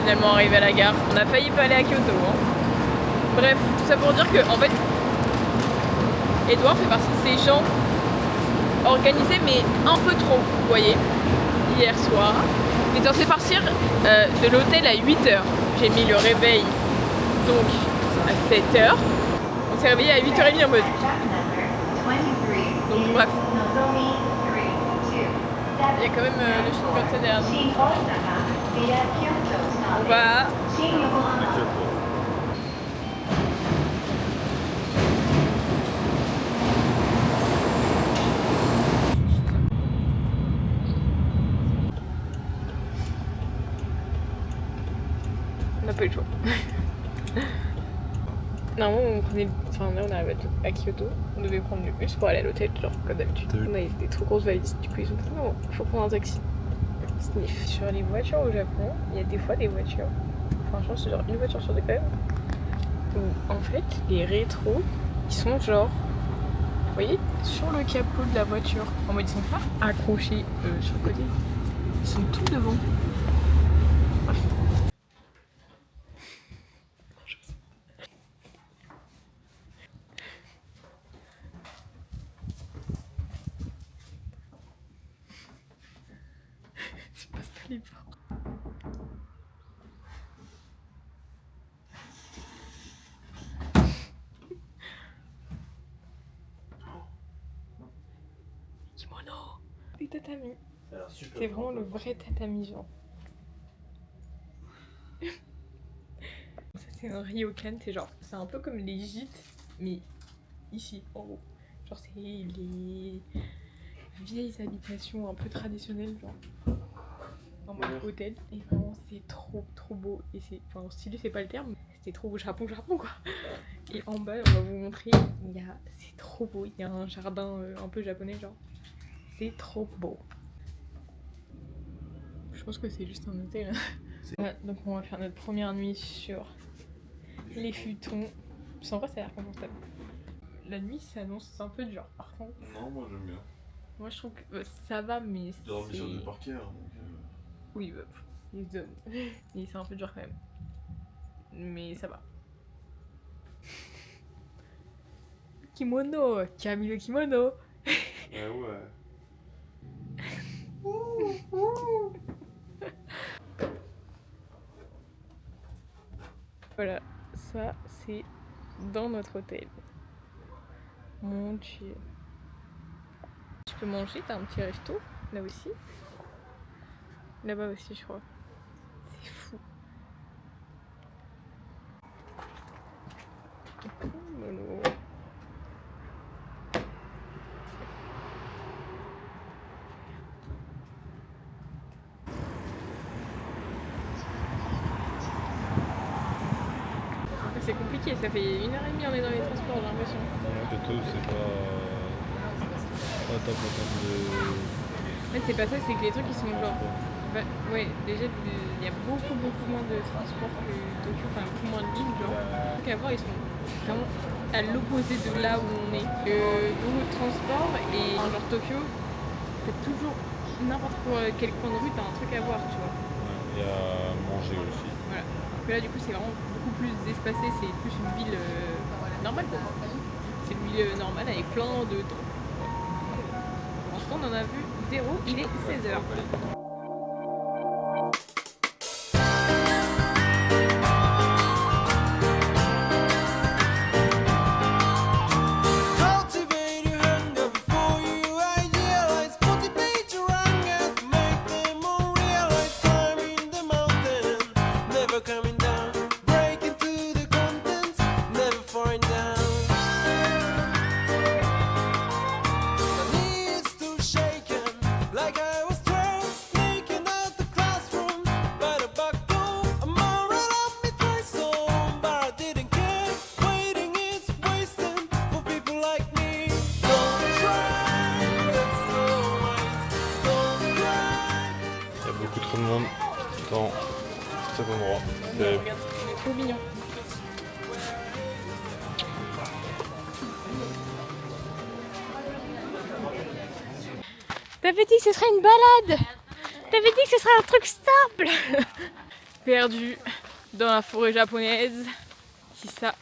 finalement arrivé à la gare. On a failli pas aller à Kyoto. Hein. Bref, tout ça pour dire que en fait, Edouard fait partie de ces gens organisés mais un peu trop, vous voyez. Hier soir, il était censé partir de l'hôtel à 8h. J'ai mis le réveil donc à 7h. On s'est réveillé à 8h30 en mode. Donc bref. Il y a quand même le Shinkansen derrière nous. On va... On n'a pas eu le choix. Normalement on prenait... Enfin là on arrive à Kyoto, on devait prendre le bus pour aller à l'hôtel, genre comme d'habitude. On avait des trop grosses valises, du coup ils ont dit non, il faut prendre un taxi. Sniff. Sur les voitures au Japon, il y a des fois des voitures, franchement c'est genre une voiture sur deux quand même, où en fait les rétros, ils sont genre, vous voyez, sur le capot de la voiture, en mode ils sont pas accrochés sur le côté, ils sont tout devant. Les portes. Kimono. Des tatamis. C'est vraiment le vrai tatami genre. Ça c'est un ryokan, c'est genre, c'est un peu comme les gîtes, mais ici en haut. Genre c'est les vieilles habitations un peu traditionnelles genre. En mode hôtel, et vraiment c'est trop beau, et c'est, enfin stylé c'est pas le terme, c'est trop beau, Japon quoi. Et en bas on va vous montrer, c'est trop beau, il y a un jardin un peu japonais genre, c'est trop beau. Je pense que c'est juste un hôtel. Ouais, donc on va faire notre première nuit sur les futons, en vrai ça a l'air confortable. La nuit s'annonce un peu dur par contre. Non moi j'aime bien. Moi je trouve que ça va mais c'est... dormi sur des parquets donc... Oui, bah, mais c'est un peu dur quand même. Mais ça va. Kimono, qui a mis le kimono. ouais. Voilà, ça c'est dans notre hôtel. Mon dieu. Tu peux manger, t'as un petit resto, là aussi. Là-bas aussi je crois. C'est fou. Kimono. C'est compliqué, ça fait 1h30 on est dans les transports, j'ai l'impression. Kyoto c'est pas top en termes de... Mais c'est pas ça, c'est que les trucs ils sont genre... Bah, ouais, déjà il y a beaucoup moins de transports que Tokyo, enfin beaucoup moins de lignes genre. Les trucs à voir ils sont vraiment à l'opposé de là où on est. Beaucoup de transports et genre Tokyo, t'as toujours n'importe quel coin de rue, t'as un truc à voir tu vois. Il y a manger aussi. Voilà. Donc là du coup c'est vraiment beaucoup plus espacé, c'est plus une ville normale quoi. C'est une ville normale avec plein de temps. Pour l'instant on en a vu 0, il est 16h. Trop de monde dans cet endroit. Regarde, c'est trop mignon. T'avais dit que ce serait une balade. T'avais dit que ce serait un truc simple. perdu dans la forêt japonaise. Si ça,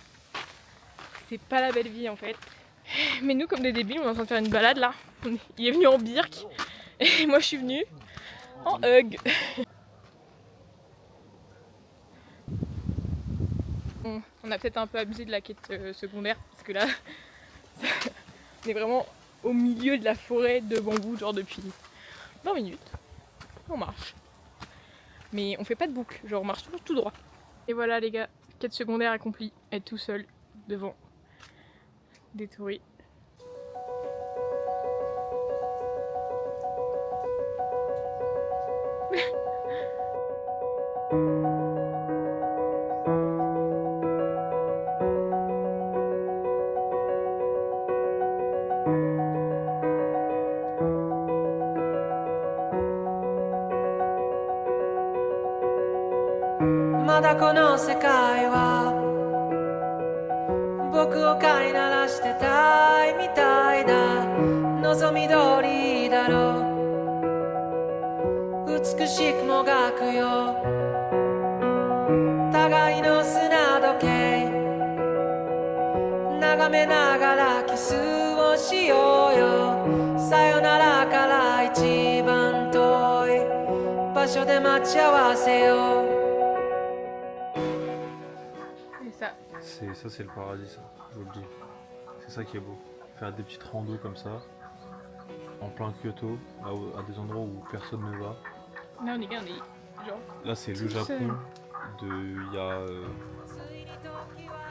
c'est pas la belle vie en fait. Mais nous, comme des débiles, on est en train de faire une balade là. Il est venu en birk et moi je suis venue en hug. On a peut-être un peu abusé de la quête secondaire parce que là, on est vraiment au milieu de la forêt de bambou, genre depuis 20 minutes. On marche. Mais on fait pas de boucle, genre on marche toujours tout droit. Et voilà les gars, quête secondaire accomplie, être tout seul devant des touris.まだこの世界は僕を飼いならしてたいみたいだ望み通りだろう美しくもがくよ互いの砂時計眺めながらキスをしようよさよならから一番遠い場所で待ち合わせようÇa c'est le paradis, ça, je vous le dis. C'est ça qui est beau. Faire des petites randos comme ça, en plein Kyoto, à des endroits où personne ne va. Là on est bien, on est genre... Là c'est le Japon de il y a...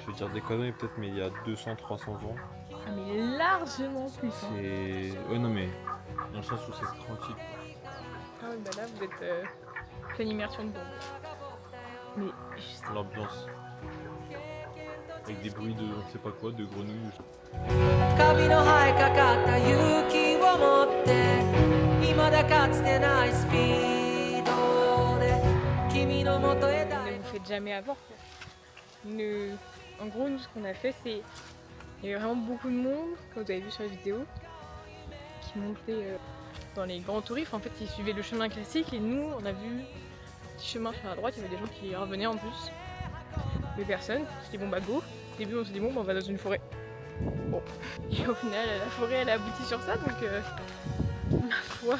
je vais dire des conneries peut-être, mais il y a 200-300 ans. Ah mais largement plus. C'est... Ouais non mais, dans le sens où c'est tranquille. Ah oui bah là vous êtes pleine immersion dedans. Mais juste... L'ambiance. Avec des bruits de on sait pas quoi, de grenouilles. カビの生えかかった勇気を持って未だかつてないスピードで君のもとへ Ne vous faites jamais avoir quoi. En gros nous ce qu'on a fait c'est... Il y avait vraiment beaucoup de monde, comme vous avez vu sur les vidéos, qui montait dans les grands touristes. En fait ils suivaient le chemin classique et nous on a vu un petit chemin sur la droite, il y avait des gens qui revenaient en plus. Mais personne, on s'est dit bon bah go. Au début on s'est dit bon bah on va dans une forêt. Bon. Et au final la forêt elle a abouti sur ça donc ma foi,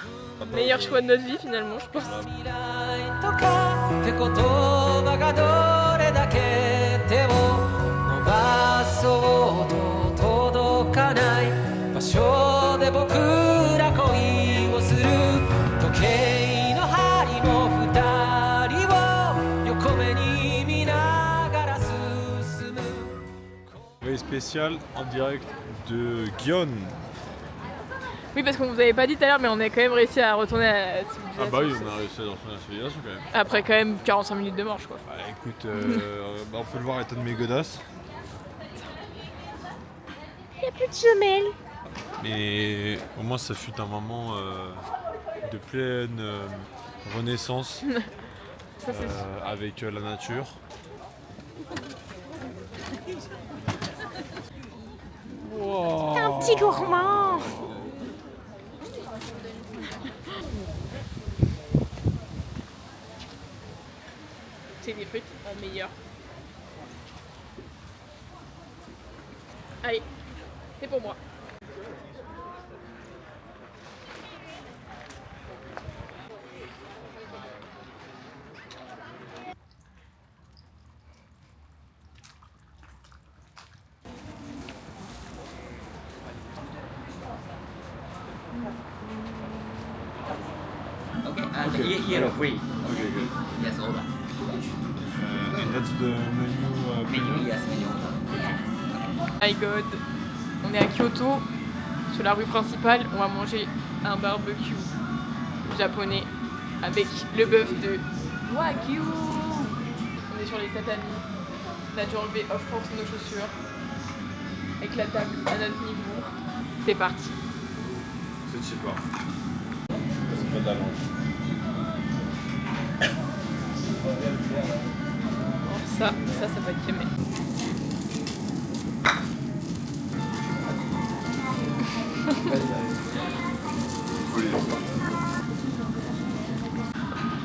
meilleur choix de notre vie finalement je pense. 未来とかって言葉がどれだけ手を伸ばそうと届かない場所で僕ら恋をする時計の針も二人を横目に見ながら進む Spécial en direct de Gion. Oui parce qu'on vous avait pas dit tout à l'heure mais on a quand même réussi à retourner à la civilisation. Ah bah oui, on a réussi à rentrer dans la civilisation quand même. Après quand même 45 minutes de marche quoi. Bah écoute, on peut le voir, état de mes godasses. Il y a plus de semelles. Mais au moins ça fut un moment de pleine renaissance Ça, avec la nature. Wow. T'es un petit gourmand. C'est des frites en meilleur. Allez, c'est pour moi. Okay, and yellow free. Okay, good. Yes, order. And that's the menu. Menu, yes, menu. My god, on est à Kyoto, sur la rue principale, on va manger un barbecue japonais avec le bœuf de Wagyu. On est sur les tatamis, on a dû enlever off course nos chaussures, avec la table à notre niveau. C'est parti. C'est cheap. C'est pas d'allonge. Ça va être aimé.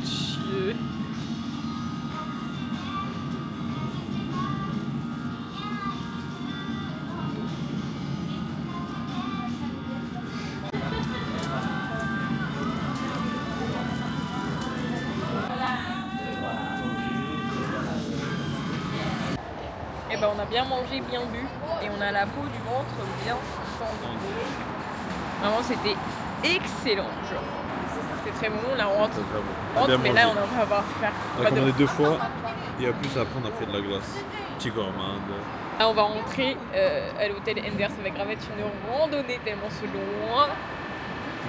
Dieu. bah, on a bien mangé, bien bu, et on a la peau du ventre bien tendue. Vraiment, c'était excellent, genre. C'est très bon, là on rentre, mais là on va avoir faire. On a commandé 2 fois, et en plus après on a fait de la glace. Petit gourmand. Là on va rentrer à l'hôtel Enders, ça va grave être une randonnée tellement c'est loin.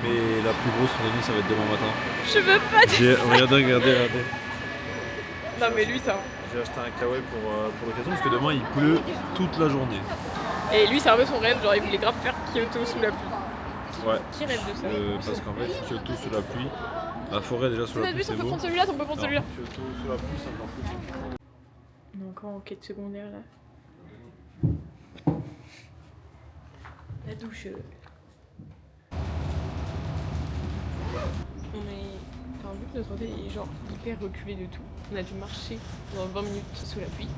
Mais la plus grosse randonnée ça va être demain matin. Je veux pas dire ça. Regardez. Non mais lui ça. J'ai acheté un kawaii pour l'occasion parce que demain il pleut toute la journée. Et lui c'est un peu son rêve, genre il voulait grave faire Kyoto sous la pluie. Ouais. Qui rêve de ça parce qu'en fait Kyoto sous la pluie, la forêt déjà sous la pluie c'est on peut beau. prendre celui-là, on peut prendre celui-là. Kyoto sous la pluie c'est encore plus. On est encore en quête secondaire là. La douche. On est. Enfin, vu que notre hôtel est genre hyper reculé de tout, on a dû marcher pendant 20 minutes sous la pluie.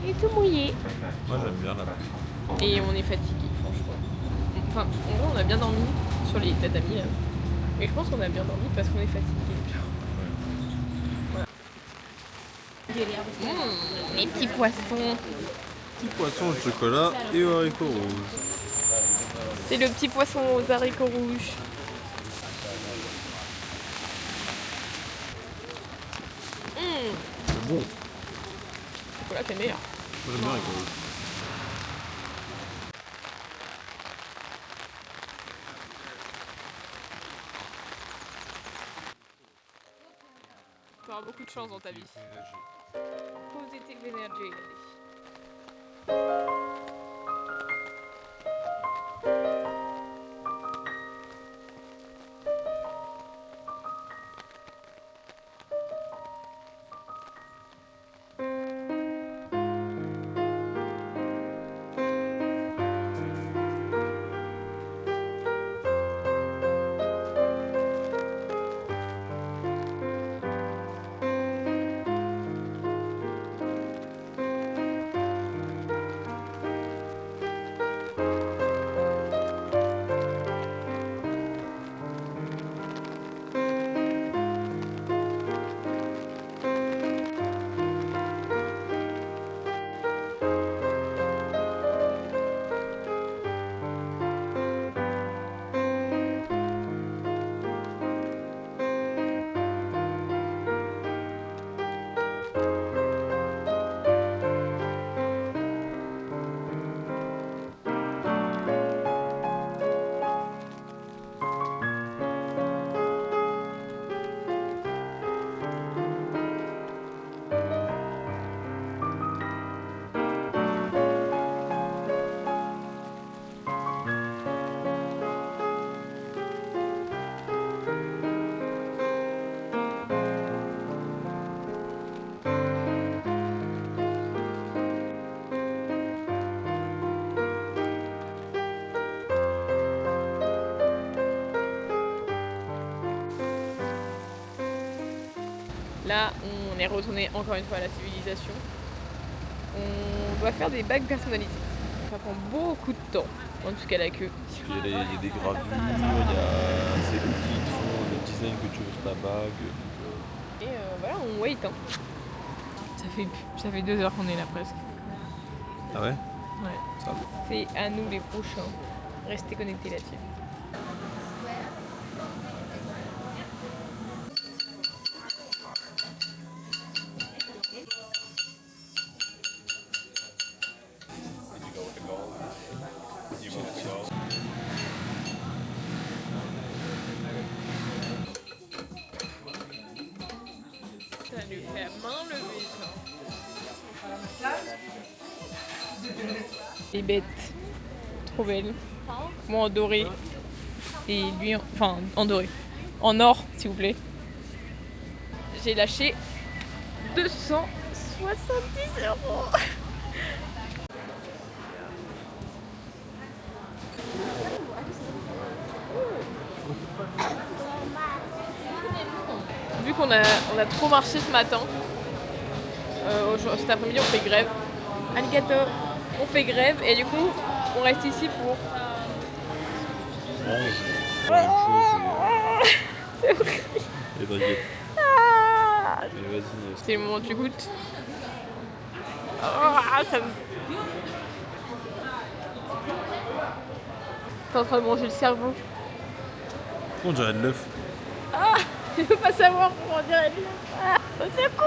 Et tout mouillé. Moi j'aime bien la pluie. Et on est fatigué, franchement. Enfin, en vrai, on a bien dormi sur les tatamis là. Et je pense qu'on a bien dormi parce qu'on est fatigué. Voilà. Les petits poissons. Petit poisson au chocolat et aux haricots rouges. C'est le petit poisson aux haricots rouges. C'est bon. Le chocolat c'est meilleur. Moi j'aime bien les haricots rouges. Tu auras beaucoup de chance dans ta vie. Positive energy, il a dit. Là, on est retourné encore une fois à la civilisation. On doit faire des bagues personnalisées. Ça prend beaucoup de temps, en tout cas la queue. Il y a des gravures, il y a c'est eux qui font le design que tu veux sur ta bague. Et voilà, on wait. Hein. Ça fait 2 heures qu'on est là presque. Ah ouais? Ouais. Ça va. C'est à nous les prochains. Restez connectés là-dessus. Ça lui fait à main levée, ça. Les bêtes, trop belles. Moi en doré. Et lui, en doré. En or, s'il vous plaît. J'ai lâché 270 €. Vu qu'on a trop marché ce matin, cet après-midi on fait grève. Alligator, on fait grève et du coup on reste ici pour Mange. La même chose. C'est horrible. Et baguettes. Ah Et vas-y. C'est le moment où tu goûtes. Oh, ça me... T'es en train de manger le cerveau. On dirait de l'œuf. Ah, je veux pas savoir comment on dirait. Ah, au secours.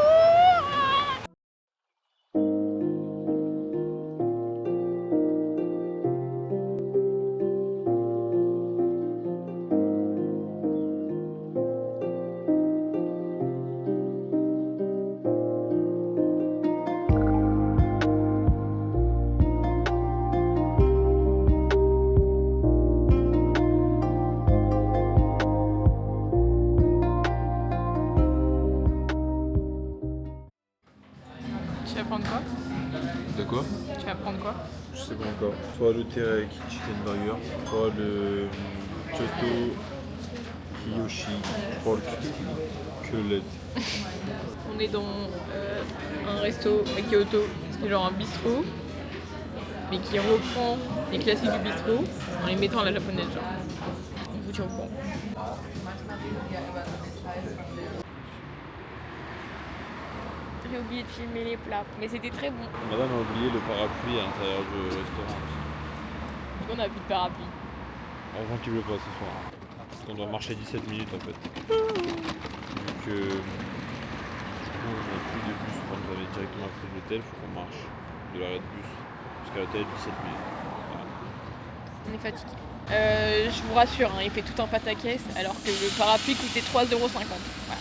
Tu vas prendre quoi? De quoi? Tu vas prendre quoi? Je sais pas encore. Soit le teriyaki chicken burger, soit le Kyoto Kiyoshi pork cutlet. On est dans un resto à Kyoto, c'est genre un bistrot, mais qui reprend les classiques du bistrot en les mettant à la japonaise. Genre. On vous tient au courant. J'ai oublié de filmer les plats, mais c'était très bon. Madame a oublié le parapluie à l'intérieur du restaurant. On a plus de parapluie. Heureusement qu'il ne pleut pas ce soir. Parce qu'on doit marcher 17 minutes en fait. Donc du coup on n'a plus de bus pour nous aller directement à côté de l'hôtel, il faut qu'on marche de l'arrêt de bus. Jusqu'à l'hôtel 17 minutes. Voilà. On est fatigué. Je vous rassure, hein, il fait tout un pataquès alors que le parapluie coûtait 3,50 €.